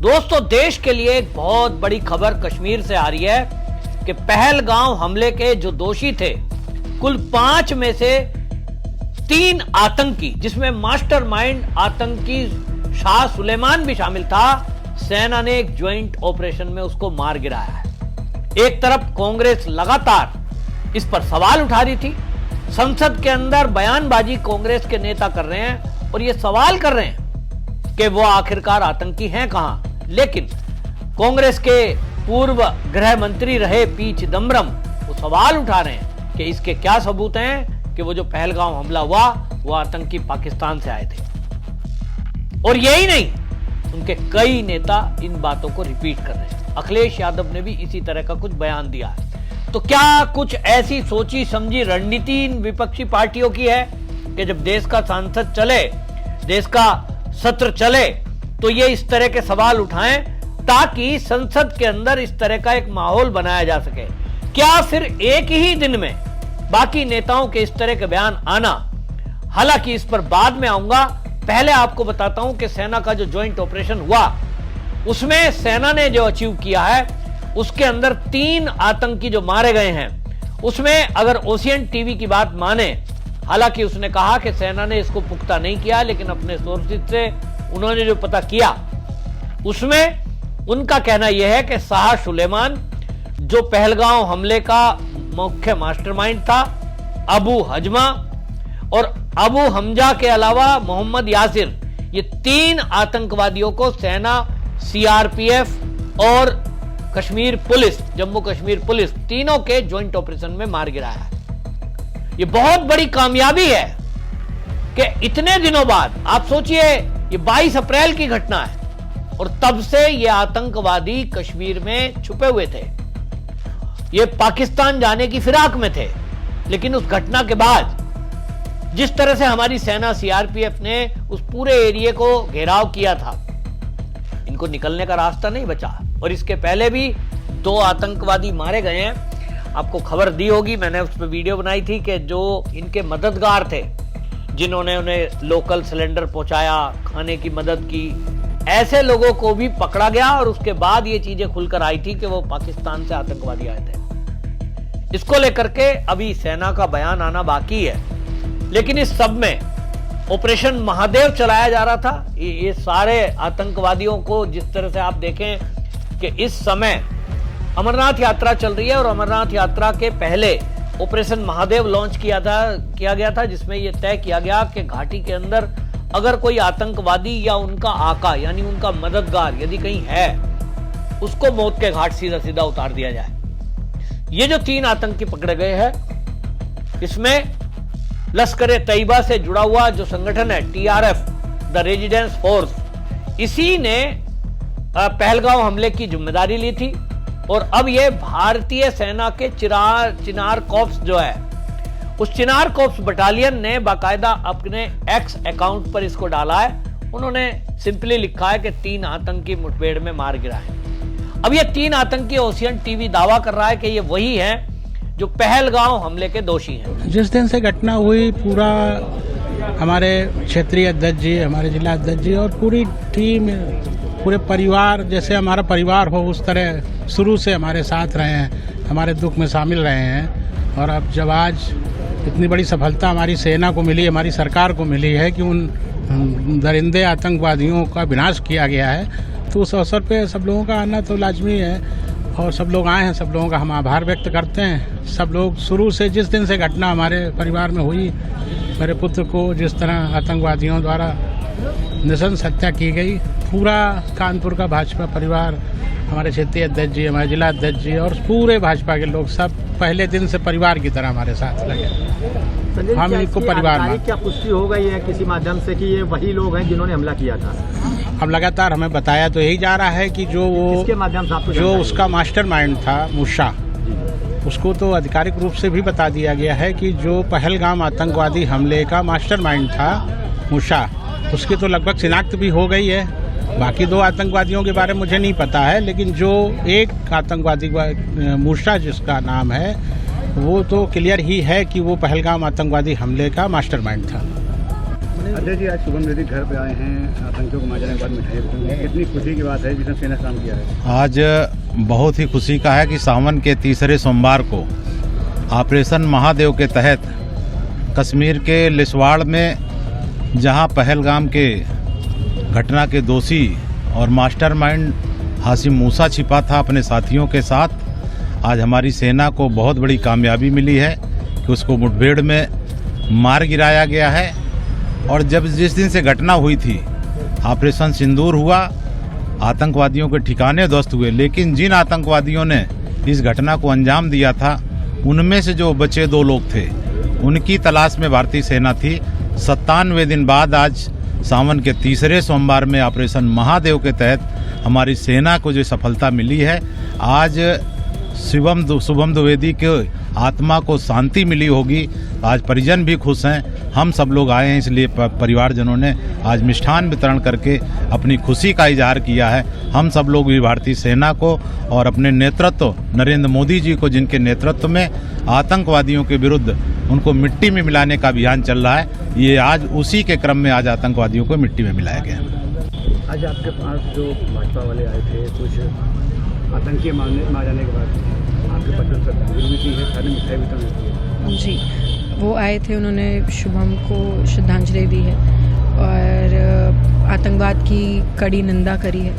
दोस्तों, देश के लिए एक बहुत बड़ी खबर कश्मीर से आ रही है कि पहलगांव हमले के जो दोषी थे, कुल 5 में से 3 आतंकी, जिसमें मास्टरमाइंड आतंकी शाह सुलेमान भी शामिल था, सेना ने एक ज्वाइंट ऑपरेशन में उसको मार गिराया है। एक तरफ कांग्रेस लगातार इस पर सवाल उठा रही थी, संसद के अंदर बयानबाजी कांग्रेस के नेता कर रहे हैं और ये सवाल कर रहे हैं कि वो आखिरकार आतंकी हैं कहां। लेकिन कांग्रेस के पूर्व गृह मंत्री रहे पी चिदम्बरम वो सवाल उठा रहे हैं कि इसके क्या सबूत हैं कि वो जो पहलगांव हमला हुआ वो आतंकी पाकिस्तान से आए थे। और यही नहीं, उनके कई नेता इन बातों को रिपीट कर रहे हैं। अखिलेश यादव ने भी इसी तरह का कुछ बयान दिया है। तो क्या कुछ ऐसी सोची समझी रणनीति इन विपक्षी पार्टियों की है कि जब देश का सांसद चले, देश का सत्र चले, तो ये इस तरह के सवाल उठाएं ताकि संसद के अंदर इस तरह का एक माहौल बनाया जा सके? क्या फिर एक ही दिन में बाकी नेताओं के इस तरह के बयान आना? हालांकि इस पर बाद में आऊंगा। पहले आपको बताता हूं कि सेना का जो ज्वाइंट ऑपरेशन हुआ उसमें सेना ने जो अचीव किया है उसके अंदर 3 आतंकी जो मारे गए हैं, उसमें अगर ओशियन टीवी की बात माने, हालांकि उसने कहा कि सेना ने इसको पुख्ता नहीं किया, लेकिन अपने सोर्सेज से उन्होंने जो पता किया उसमें उनका कहना यह है कि शाह सुलेमान जो पहलगांव हमले का मुख्य मास्टरमाइंड था, अबू हजमा और अबू हमजा के अलावा मोहम्मद यासिर, ये 3 आतंकवादियों को सेना, सीआरपीएफ और कश्मीर पुलिस, जम्मू कश्मीर पुलिस, तीनों के ज्वाइंट ऑपरेशन में मार गिराया है। ये बहुत बड़ी कामयाबी है कि इतने दिनों बाद, आप सोचिए ये 22 अप्रैल की घटना है और तब से ये आतंकवादी कश्मीर में छुपे हुए थे। ये पाकिस्तान जाने की फिराक में थे, लेकिन उस घटना के बाद जिस तरह से हमारी सेना, सीआरपीएफ ने उस पूरे एरिया को घेराव किया था, इनको निकलने का रास्ता नहीं बचा। और इसके पहले भी 2 आतंकवादी मारे गए हैं। आपको खबर दी होगी, मैंने उस पर वीडियो बनाई थी कि जो इनके मददगार थे, जिन्होंने उन्हें लोकल सिलेंडर पहुंचाया, खाने की मदद की, ऐसे लोगों को भी पकड़ा गया और उसके बाद ये चीजें खुलकर आई थी कि वो पाकिस्तान से आतंकवादी आए थे। इसको लेकर के अभी सेना का बयान आना बाकी है। लेकिन इस सब में ऑपरेशन महादेव चलाया जा रहा था। ये सारे आतंकवादियों को, जिस तरह से आप देखें कि इस समय अमरनाथ यात्रा चल रही है और अमरनाथ यात्रा के पहले ऑपरेशन महादेव लॉन्च किया गया था, जिसमें यह तय किया गया कि घाटी के अंदर अगर कोई आतंकवादी या उनका आका यानी उनका मददगार यदि कहीं है, उसको मौत के घाट सीधा सीधा उतार दिया जाए। ये जो 3 आतंकी पकड़े गए हैं, इसमें लश्कर-ए-तैयबा से जुड़ा हुआ जो संगठन है TRF, द रेजिडेंस फोर्स, इसी ने पहलगांव हमले की जिम्मेदारी ली थी। और अब ये भारतीय सेना के चिनार कॉर्प्स जो है, उस चिनार कॉर्प्स बटालियन ने बाकायदा अपने एक्स अकाउंट पर इसको डाला है। उन्होंने सिंपली लिखा है कि 3 आतंकी मुठभेड़ में मार गिराए। अब ये 3 आतंकी ओशियन टीवी दावा कर रहा है कि ये वही है जो पहलगांव हमले के दोषी हैं। जिस दिन से घटना हुई, पूरा हमारे क्षेत्रीय अध्यक्ष जी, हमारे जिला अध्यक्ष जी और पूरी टीम, पूरे परिवार, जैसे हमारा परिवार हो उस तरह शुरू से हमारे साथ रहे हैं, हमारे दुख में शामिल रहे हैं। और अब जब आज इतनी बड़ी सफलता हमारी सेना को मिली, हमारी सरकार को मिली है कि उन दरिंदे आतंकवादियों का विनाश किया गया है, तो उस अवसर पे सब लोगों का आना तो लाजमी है और सब लोग आए हैं। सब लोगों का हम आभार व्यक्त करते हैं। सब लोग शुरू से, जिस दिन से घटना हमारे परिवार में हुई, मेरे पुत्र को जिस तरह आतंकवादियों द्वारा नृशंस हत्या की गई, पूरा कानपुर का भाजपा परिवार, हमारे क्षेत्रीय अध्यक्ष जी, हमारे जिला अध्यक्ष जी और पूरे भाजपा के लोग सब पहले दिन से परिवार की तरह हमारे साथ लगे। हम इनको परिवार में, क्या पुष्टि हो गई है किसी माध्यम से कि ये वही लोग हैं जिन्होंने हमला किया था? अब लगातार हमें बताया तो यही जा रहा है कि जो वो, किसके माध्यम से आपको, जो उसका मास्टरमाइंड था मूसा, उसको तो आधिकारिक रूप से भी बता दिया गया है कि जो पहलगाम आतंकवादी हमले का मास्टरमाइंड था मूसा, उसकी तो लगभग शिनाख्त भी हो गई है। बाकी 2 आतंकवादियों के बारे में मुझे नहीं पता है, लेकिन जो एक आतंकवादी मूसा जिसका नाम है, वो तो क्लियर ही है कि वो पहलगाम आतंकवादी हमले का मास्टरमाइंड था। अध्यक्ष जी, आज शुभम द्विवेदी घर पे आए हैं, आतंकियों को मार जाने के बाद मिठाई, कितनी खुशी की बात है जिसने सेना काम किया है। आज बहुत ही खुशी का है कि सावन के तीसरे सोमवार को ऑपरेशन महादेव के तहत कश्मीर के लिसवाड़ में जहां पहलगाम के घटना के दोषी और मास्टरमाइंड हाशिम मूसा छिपा था अपने साथियों के साथ, आज हमारी सेना को बहुत बड़ी कामयाबी मिली है कि उसको मुठभेड़ में मार गिराया गया है। और जब जिस दिन से घटना हुई थी, ऑपरेशन सिंदूर हुआ, आतंकवादियों के ठिकाने ध्वस्त हुए, लेकिन जिन आतंकवादियों ने इस घटना को अंजाम दिया था उनमें से जो बचे 2 लोग थे उनकी तलाश में भारतीय सेना थी। 97 दिन बाद आज सावन के तीसरे सोमवार में ऑपरेशन महादेव के तहत हमारी सेना को जो सफलता मिली है, आज शुभम द्विवेदी के आत्मा को शांति मिली होगी। आज परिजन भी खुश हैं, हम सब लोग आए हैं, इसलिए परिवारजनों ने आज मिष्ठान वितरण करके अपनी खुशी का इजहार किया है। हम सब लोग भी भारतीय सेना को और अपने नेतृत्व नरेंद्र मोदी जी को, जिनके नेतृत्व में आतंकवादियों के विरुद्ध उनको मिट्टी में मिलाने का अभियान चल रहा है, ये आज उसी के क्रम में आज आतंकवादियों को मिट्टी में मिलाया गया। आज आपके पास जो भाजपा वाले आए थे, कुछ आतंकी मार जाने के बाद आपके पत्र श्रद्धांजलि भी की है, सारे मिठाई वितरण की है। जी, वो आए थे, उन्होंने शुभम को श्रद्धांजलि दी है और आतंकवाद की कड़ी निंदा करी है।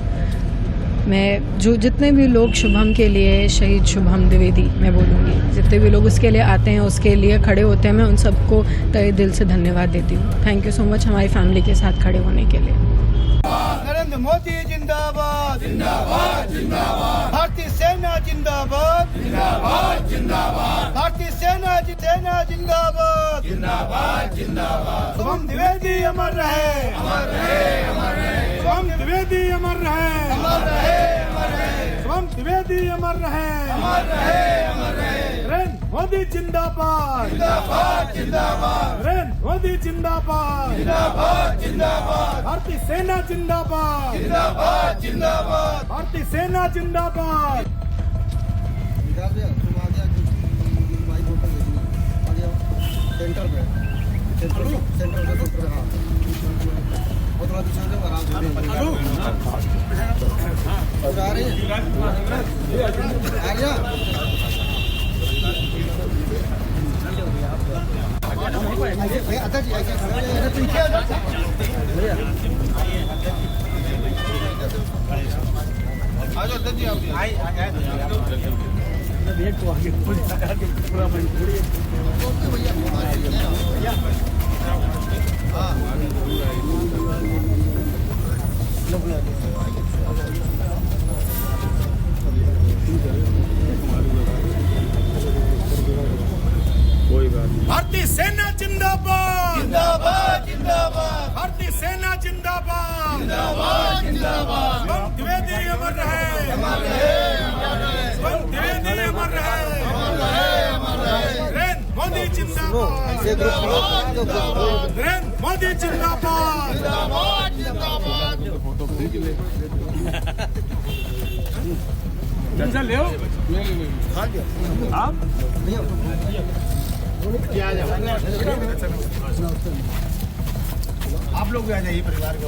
मैं जितने भी लोग शुभम के लिए, शहीद शुभम द्विवेदी मैं बोलूँगी, जितने भी लोग उसके लिए आते हैं, उसके लिए खड़े होते हैं, मैं उन सबको तहे दिल से धन्यवाद देती हूँ। थैंक यू सो मच हमारी फैमिली के साथ खड़े होने के लिए। नरेंद्र मोदी जिंदाबाद, जिंदाबाद, जिंदाबाद। भारतीय सेना जिंदाबाद, जिंदाबाद, जिंदाबाद। भारतीय सेना जिंदाबाद, जिंदाबाद, जिंदाबाद। शुभम द्विवेदी अमर रहे, अमर रहे, अमर रहे। शुभम द्विवेदी अमर रहे, अमर रहे, अमर रहे। शुभम द्विवेदी अमर रहे, अमर रहे, अमर रहे। नरेंद्र मोदी जिंदाबाद, जिंदाबाद, जिंदाबाद। नरेंद्र मोदी जिंदाबाद, जिंदाबाद, जिंदाबाद। भारतीय सेना जिंदाबाद, जिंदाबाद, जिंदाबाद। भारतीय सेना जिंदाबाद। सेंटर पे भारतीय सेना जिंदाबाद, जिंदाबाद, जिंदाबाद। भारतीय सेना जिंदाबाद, जिंदाबाद, जिंदाबाद। शुभम द्विवेदी अमर रहे, अमर रहे, अमर रहे। शुभम द्विवेदी अमर रहे, अमर रहे, अमर रहे। नरेंद्र मोदी जिंदाबाद, जिंदाबाद, जिंदाबाद। नरेंद्र मोदी जिंदाबाद, जिंदाबाद, जिंदाबाद। चल ले आप लोग भी आ जाइए परिवार के।